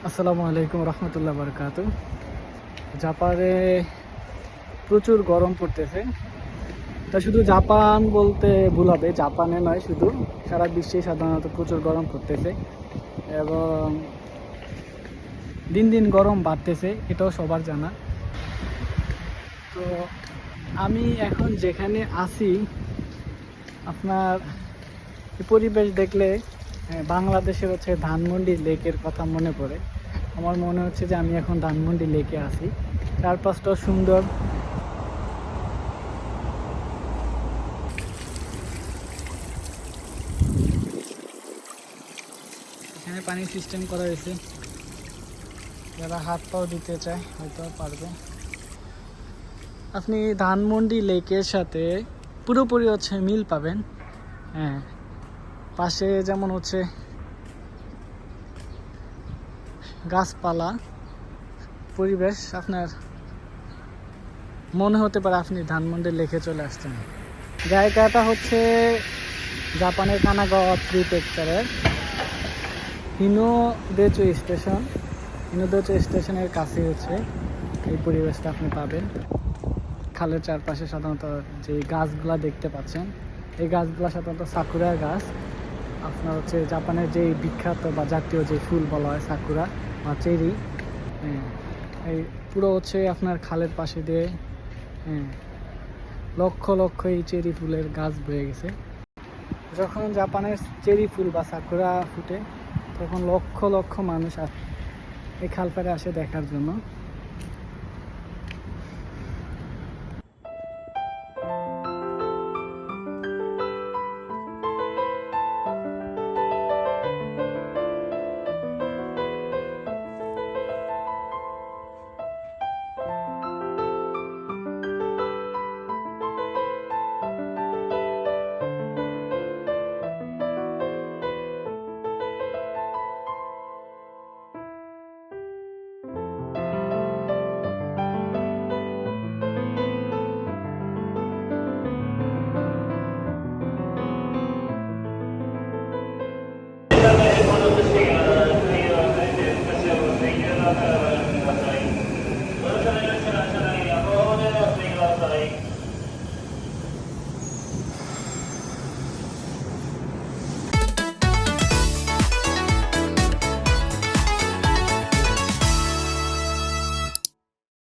আসসালামু আলাইকুম রহমতুল্লাহ বরকাত। জাপানে প্রচুর গরম পড়তেছে। তা শুধু জাপান বলতে ভুল হবে, জাপানে নয়, শুধু সারা বিশ্বে সাধারণত প্রচুর গরম পড়তেছে এবং দিন দিন গরম বাড়তেছে, এটাও সবার জানা। তো আমি এখন যেখানে আছি, আপনার এই পরিবেশ দেখলে বাংলাদেশের হচ্ছে ধানমন্ডি লেকের কথা মনে পড়ে। আমার মনে হচ্ছে যে আমি এখন ধানমন্ডি লেকে আছি। চারপাশটা সুন্দর। এখানে পানির সিস্টেম করা হয়েছে, যারা হাত পাও দিতে চায় হয়তো পারবে। আপনি ধানমন্ডি লেকের সাথে পুরোপুরি হচ্ছে মিল পাবেন। হ্যাঁ, পাশে যেমন হচ্ছে গাছপালা, পরিবেশ, আপনার মনে হতে পারে আপনি ধানমন্ডি লেকে চলে আসছেন। জায়গাটা হচ্ছে জাপানের কানাগাওয়া প্রিফেকচারের হিনোদেচু স্টেশন। হিনোদেচু স্টেশনের কাছে হচ্ছে এই পরিবেশটা আপনি পাবেন। খালের চারপাশে সাধারণত যে গাছগুলা দেখতে পাচ্ছেন, এই গাছগুলা সাধারণত সাকুরা গাছ। আপনার হচ্ছে জাপানের যে বিখ্যাত বা জাতীয় যে ফুল বলা হয় সাকুরা বা চেরি। এই পুরো হচ্ছে আপনার খালের পাশে দিয়ে লক্ষ লক্ষ এই চেরি ফুলের গাছ বয়ে গেছে। যখন জাপানের চেরি ফুল বা সাকুরা ফুটে, তখন লক্ষ লক্ষ মানুষ এই খাল পাড়ে আসে দেখার জন্য।